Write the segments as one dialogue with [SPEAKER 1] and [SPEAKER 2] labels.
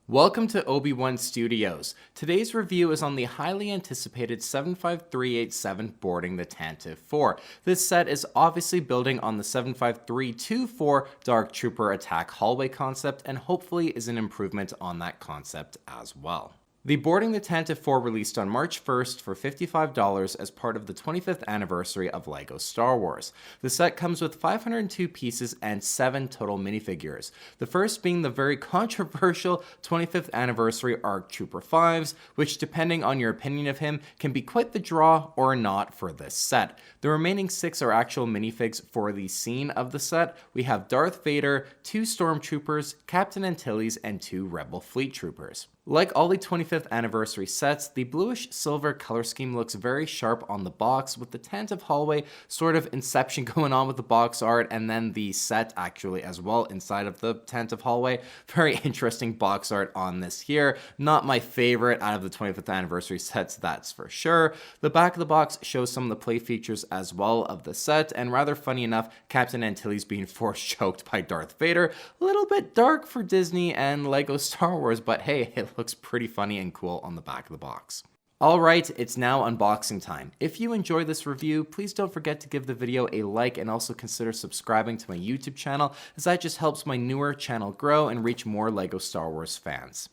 [SPEAKER 1] Welcome to Obi-Wan Studios. Today's review is on the highly anticipated 75387 Boarding the Tantive IV. This set is obviously building on the 75324 Dark Trooper attack hallway concept and hopefully is an improvement on that concept as well. The Boarding the Tantive IV released on March 1st for $55 as part of the 25th anniversary of LEGO Star Wars. The set comes with 502 pieces and 7 total minifigures. The first being the very controversial 25th anniversary ARC Trooper 5s, which depending on your opinion of him can be quite the draw or not for this set. The remaining 6 are actual minifigs for the scene of the set. We have Darth Vader, 2 Stormtroopers, Captain Antilles, and 2 Rebel Fleet Troopers. Like all the 25th anniversary sets, the bluish silver color scheme looks very sharp on the box, with the Tantive hallway sort of inception going on with the box art, and then the set actually as well inside of the Tantive hallway. Very interesting box art on this here. Not my favorite out of the 25th anniversary sets, that's for sure. The back of the box shows some of the play features as well of the set, and rather funny enough, Captain Antilles being force choked by Darth Vader. A little bit dark for Disney and LEGO Star Wars, but hey, it looks pretty funny and cool on the back of the box. Alright, it's now unboxing time. If you enjoyed this review, please don't forget to give the video a like and also consider subscribing to my YouTube channel, as that just helps my newer channel grow and reach more LEGO Star Wars fans.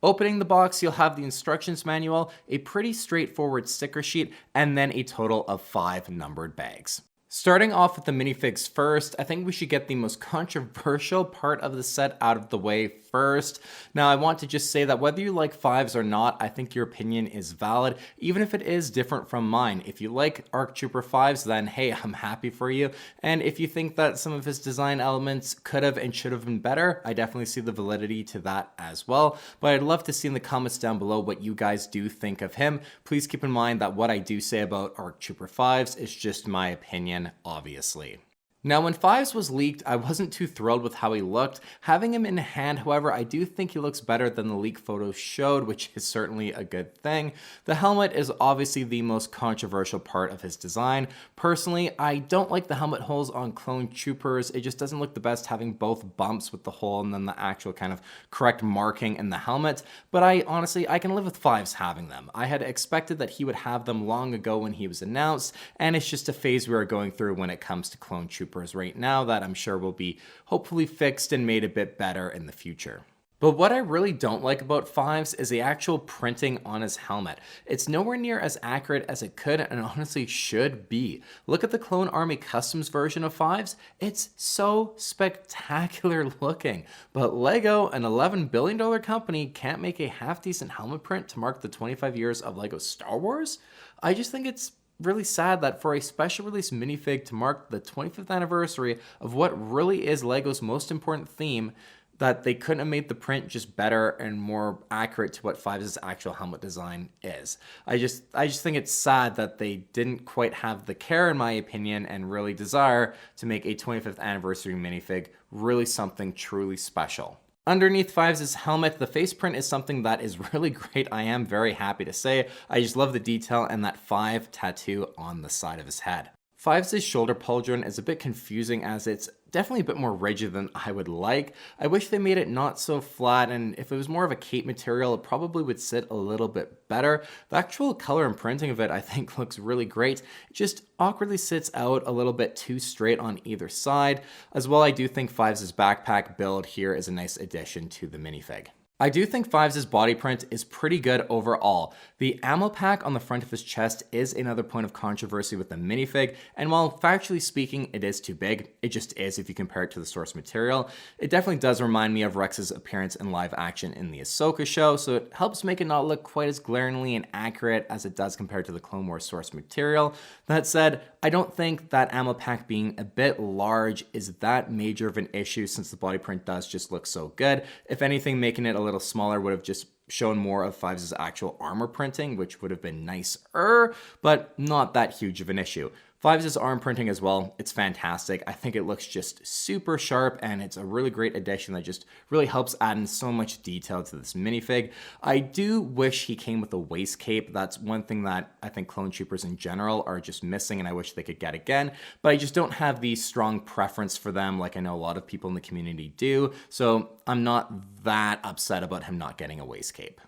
[SPEAKER 1] Opening the box, you'll have the instructions manual, a pretty straightforward sticker sheet, and then a total of 5 numbered bags. Starting off with the minifigs first, I think we should get the most controversial part of the set out of the way first. Now, I want to just say that whether you like 5s or not, I think your opinion is valid, even if it is different from mine. If you like ARC Trooper 5s, then hey, I'm happy for you. And if you think that some of his design elements could have and should have been better, I definitely see the validity to that as well. But I'd love to see in the comments down below what you guys do think of him. Please keep in mind that what I do say about ARC Trooper 5s is just my opinion, obviously. Now, when 5s was leaked, I wasn't too thrilled with how he looked. Having him in hand, however, I do think he looks better than the leak photos showed, which is certainly a good thing. The helmet is obviously the most controversial part of his design. Personally, I don't like the helmet holes on clone troopers. It just doesn't look the best having both bumps with the hole and then the actual kind of correct marking in the helmet. But I can live with 5s having them. I had expected that he would have them long ago when he was announced, and it's just a phase we are going through when it comes to clone troopers right now that I'm sure will be hopefully fixed and made a bit better in the future. But what I really don't like about 5s is the actual printing on his helmet. It's nowhere near as accurate as it could and honestly should be. Look at the Clone Army Customs version of 5s. It's so spectacular looking. But LEGO, an $11 billion company, can't make a half-decent helmet print to mark the 25 years of LEGO Star Wars? I just think it's really sad that for a special release minifig to mark the 25th anniversary of what really is LEGO's most important theme, that they couldn't have made the print just better and more accurate to what 5's actual helmet design is. I just think it's sad that they didn't quite have the care, in my opinion, and really desire to make a 25th anniversary minifig really something truly special. Underneath 5's helmet, the face print is something that is really great. I am very happy to say. I just love the detail and that 5 tattoo on the side of his head. 5's shoulder pauldron is a bit confusing as it's definitely a bit more rigid than I would like. I wish they made it not so flat, and if it was more of a cape material, it probably would sit a little bit better. The actual color and printing of it, I think, looks really great. It just awkwardly sits out a little bit too straight on either side. As well, I do think 5's backpack build here is a nice addition to the minifig. I do think 5's body print is pretty good overall. The ammo pack on the front of his chest is another point of controversy with the minifig, and while factually speaking it is too big, it just is if you compare it to the source material. It definitely does remind me of Rex's appearance in live action in the Ahsoka show, so it helps make it not look quite as glaringly and accurate as it does compared to the Clone Wars source material. That said, I don't think that ammo pack being a bit large is that major of an issue since the body print does just look so good. If anything, making it a little smaller would have just shown more of 5's actual armor printing, which would have been nicer, but not that huge of an issue. Fives' arm printing as well, it's fantastic. I think it looks just super sharp, and it's a really great addition that just really helps add in so much detail to this minifig. I do wish he came with a waist cape. That's one thing that I think clone troopers in general are just missing, and I wish they could get again, but I just don't have the strong preference for them like I know a lot of people in the community do, so I'm not that upset about him not getting a waist cape.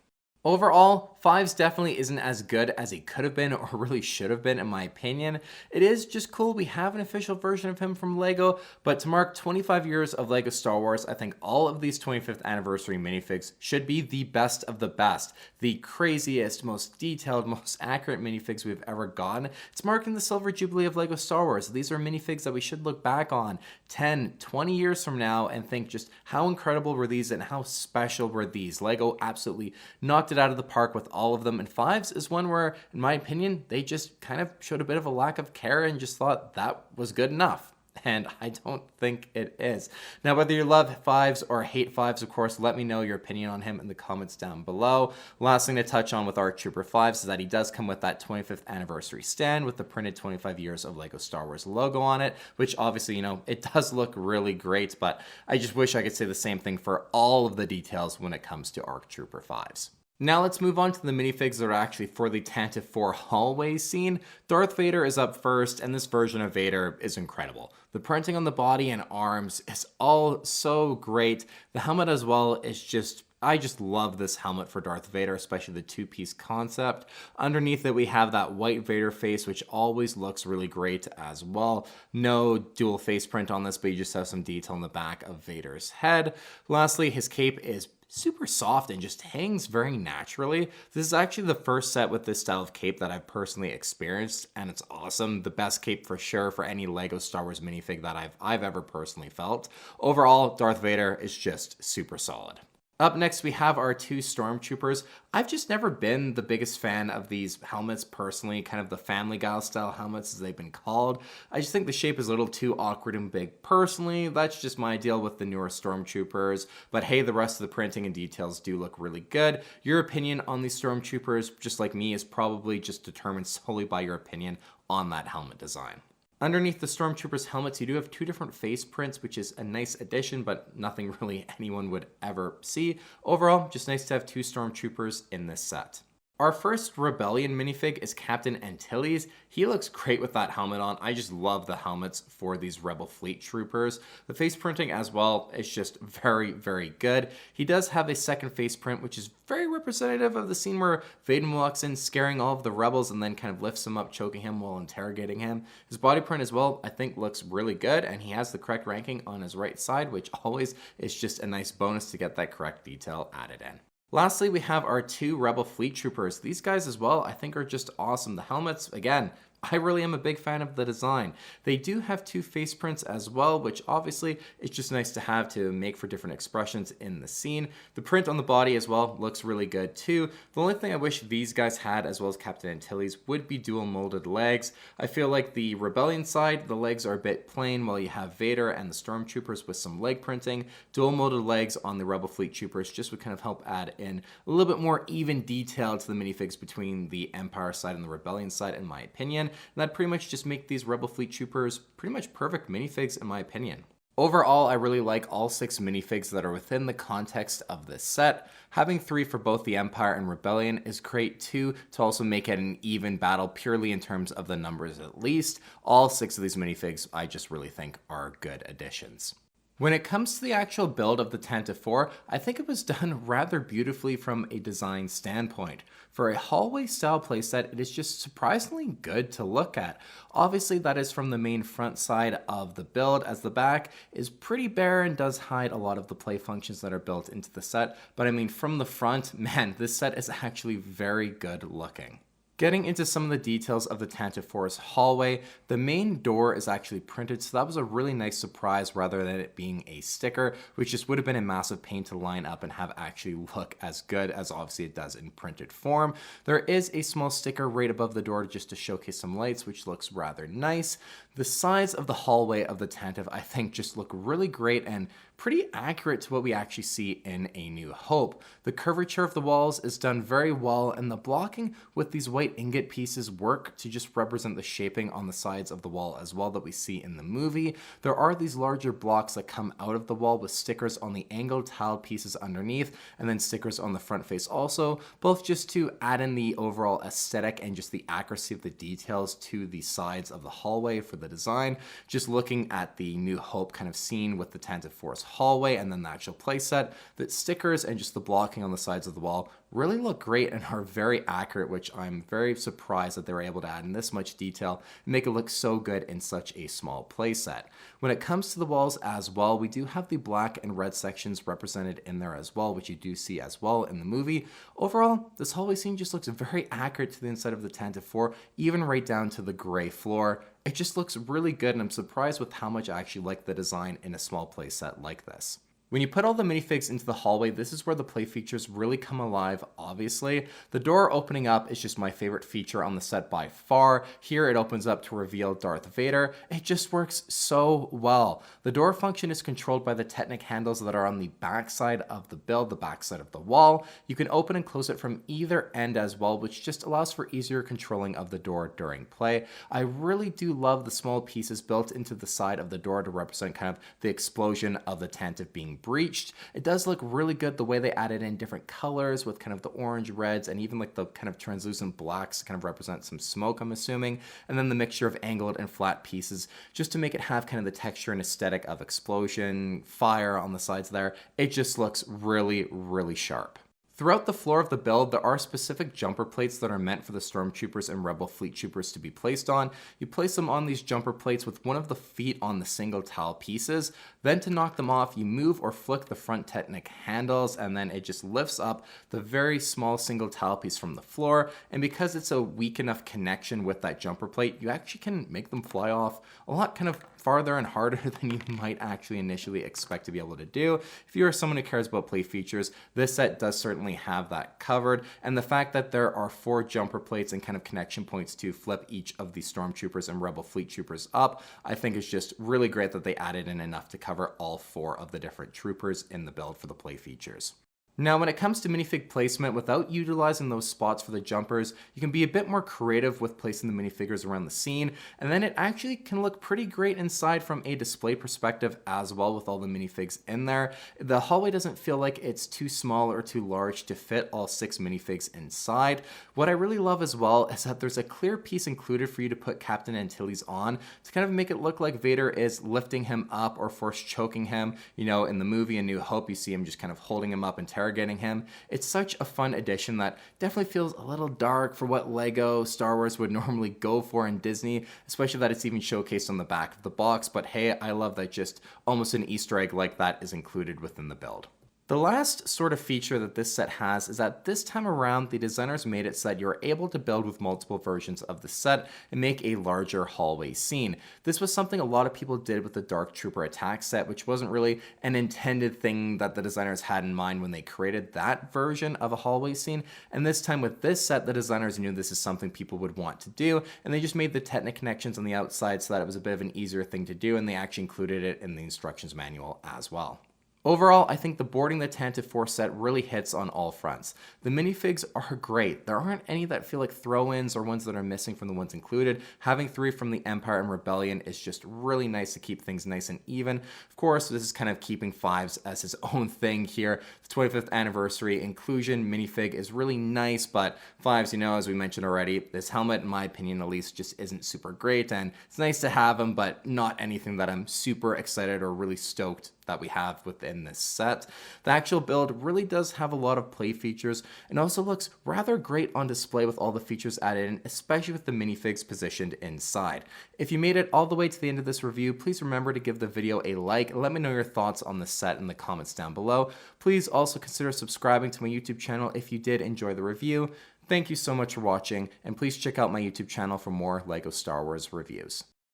[SPEAKER 1] Overall, Fives definitely isn't as good as he could have been or really should have been in my opinion. It is just cool we have an official version of him from LEGO, but to mark 25 years of LEGO Star Wars, I think all of these 25th anniversary minifigs should be the best of the best. The craziest, most detailed, most accurate minifigs we've ever gotten. It's marking the silver jubilee of LEGO Star Wars. These are minifigs that we should look back on 10, 20 years from now and think just how incredible were these and how special were these. LEGO absolutely knocked it out of the park with all of them, and Fives is one where, in my opinion, they just kind of showed a bit of a lack of care and just thought that was good enough. And I don't think it is. Now, whether you love Fives or hate Fives, of course, let me know your opinion on him in the comments down below. Last thing to touch on with ARC Trooper Fives is that he does come with that 25th anniversary stand with the printed 25 years of LEGO Star Wars logo on it, which obviously, you know, it does look really great, but I just wish I could say the same thing for all of the details when it comes to ARC Trooper Fives. Now let's move on to the minifigs that are actually for the Tantive IV hallway scene. Darth Vader is up first, and this version of Vader is incredible. The printing on the body and arms is all so great. The helmet as well is just, I just love this helmet for Darth Vader, especially the two-piece concept. Underneath it, we have that white Vader face, which always looks really great as well. No dual face print on this, but you just have some detail on the back of Vader's head. Lastly, his cape is super soft and just hangs very naturally. This is actually the first set with this style of cape that I've personally experienced, and it's awesome. The best cape for sure for any LEGO Star Wars minifig that I've ever personally felt. Overall, Darth Vader is just super solid. Up next, we have our two Stormtroopers. I've just never been the biggest fan of these helmets personally, kind of the Family Guy style helmets as they've been called. I just think the shape is a little too awkward and big personally. That's just my deal with the newer Stormtroopers. But hey, the rest of the printing and details do look really good. Your opinion on these Stormtroopers, just like me, is probably just determined solely by your opinion on that helmet design. Underneath the Stormtroopers helmets, you do have two different face prints, which is a nice addition, but nothing really anyone would ever see. Overall, just nice to have two Stormtroopers in this set. Our first Rebellion minifig is Captain Antilles. He looks great with that helmet on. I just love the helmets for these Rebel Fleet Troopers. The face printing as well is just very, very good. He does have a second face print, which is very representative of the scene where Vader walks in scaring all of the rebels and then kind of lifts him up, choking him while interrogating him. His body print as well, I think looks really good, and he has the correct ranking on his right side, which always is just a nice bonus to get that correct detail added in. Lastly, we have our two Rebel Fleet Troopers. These guys as well, I think are just awesome. The helmets, again, I really am a big fan of the design. They do have two face prints as well, which obviously is just nice to have to make for different expressions in the scene. The print on the body as well looks really good too. The only thing I wish these guys had, as well as Captain Antilles, would be dual molded legs. I feel like the Rebellion side, the legs are a bit plain, while you have Vader and the Stormtroopers with some leg printing. Dual molded legs on the Rebel Fleet Troopers just would kind of help add in a little bit more even detail to the minifigs between the Empire side and the Rebellion side, in my opinion. And that pretty much just make these Rebel Fleet Troopers pretty much perfect minifigs in my opinion. Overall, I really like all 6 minifigs that are within the context of this set. Having 3 for both the Empire and Rebellion is great too, to also make it an even battle purely in terms of the numbers at least. All 6 of these minifigs I just really think are good additions. When it comes to the actual build of the Tantive IV, I think it was done rather beautifully from a design standpoint. For a hallway style playset, it is just surprisingly good to look at. Obviously that is from the main front side of the build, as the back is pretty bare and does hide a lot of the play functions that are built into the set, but I mean from the front, man, this set is actually very good looking. Getting into some of the details of the Tantive IV's hallway, the main door is actually printed, so that was a really nice surprise rather than it being a sticker, which just would have been a massive pain to line up and have actually look as good as obviously it does in printed form. There is a small sticker right above the door just to showcase some lights, which looks rather nice. The sides of the hallway of the Tantive, I think, just look really great and pretty accurate to what we actually see in A New Hope. The curvature of the walls is done very well, and the blocking with these white ingot pieces work to just represent the shaping on the sides of the wall as well that we see in the movie. There are these larger blocks that come out of the wall with stickers on the angled tiled pieces underneath, and then stickers on the front face also, both just to add in the overall aesthetic and just the accuracy of the details to the sides of the hallway for the design. Just looking at the New Hope kind of scene with the Tantive IV's hallway and then the actual playset, the stickers and just the blocking on the sides of the wall really look great and are very accurate, which I'm very surprised that they were able to add in this much detail and make it look so good in such a small playset. When it comes to the walls as well, we do have the black and red sections represented in there as well, which you do see as well in the movie. Overall, this hallway scene just looks very accurate to the inside of the Tantive IV, even right down to the gray floor. It just looks really good, and I'm surprised with how much I actually like the design in a small playset like this. When you put all the minifigs into the hallway, this is where the play features really come alive, obviously. The door opening up is just my favorite feature on the set by far. Here it opens up to reveal Darth Vader. It just works so well. The door function is controlled by the Technic handles that are on the backside of the build, the backside of the wall. You can open and close it from either end as well, which just allows for easier controlling of the door during play. I really do love the small pieces built into the side of the door to represent kind of the explosion of the Tantive being breached. It does look really good the way they added in different colors with kind of the orange, reds, and even like the kind of translucent blacks to kind of represent some smoke, I'm assuming, and then the mixture of angled and flat pieces just to make it have kind of the texture and aesthetic of explosion, fire on the sides there. It just looks really, really sharp. Throughout the floor of the build, there are specific jumper plates that are meant for the Stormtroopers and Rebel Fleet Troopers to be placed on. You place them on these jumper plates with one of the feet on the single tile pieces. Then to knock them off, you move or flick the front Technic handles, and then it just lifts up the very small single tile piece from the floor. And because it's a weak enough connection with that jumper plate, you actually can make them fly off a lot kind of farther and harder than you might actually initially expect to be able to do. If you're someone who cares about play features, this set does certainly have that covered, and the fact that there are 4 jumper plates and kind of connection points to flip each of the Stormtroopers and Rebel Fleet Troopers up, I think is just really great that they added in enough to cover all 4 of the different troopers in the build for the play features. Now, when it comes to minifig placement, without utilizing those spots for the jumpers, you can be a bit more creative with placing the minifigures around the scene, and then it actually can look pretty great inside from a display perspective as well with all the minifigs in there. The hallway doesn't feel like it's too small or too large to fit all 6 minifigs inside. What I really love as well is that there's a clear piece included for you to put Captain Antilles on to kind of make it look like Vader is lifting him up or force choking him. You know, in the movie A New Hope, you see him just kind of holding him up, interrogating him. It's such a fun addition that definitely feels a little dark for what Lego Star Wars would normally go for in Disney, especially that it's even showcased on the back of the box. But hey, I love that just almost an Easter egg like that is included within the build. The last sort of feature that this set has is that this time around, the designers made it so that you're able to build with multiple versions of the set and make a larger hallway scene. This was something a lot of people did with the Dark Trooper attack set, which wasn't really an intended thing that the designers had in mind when they created that version of a hallway scene. And this time with this set, the designers knew this is something people would want to do, and they just made the Technic connections on the outside so that it was a bit of an easier thing to do, and they actually included it in the instructions manual as well. Overall, I think the Boarding the Tantive IV set really hits on all fronts. The minifigs are great. There aren't any that feel like throw-ins or ones that are missing from the ones included. Having 3 from the Empire and Rebellion is just really nice to keep things nice and even. Of course, this is kind of keeping Fives as his own thing here. The 25th anniversary inclusion minifig is really nice, but Fives, you know, as we mentioned already, this helmet, in my opinion at least, just isn't super great, and it's nice to have him, but not anything that I'm super excited or really stoked that we have within this set. The actual build really does have a lot of play features and also looks rather great on display with all the features added in, especially with the minifigs positioned inside. If you made it all the way to the end of this review, please remember to give the video a like and let me know your thoughts on the set in the comments down below. Please also consider subscribing to my YouTube channel if you did enjoy the review. Thank you so much for watching, and please check out my YouTube channel for more LEGO Star Wars reviews.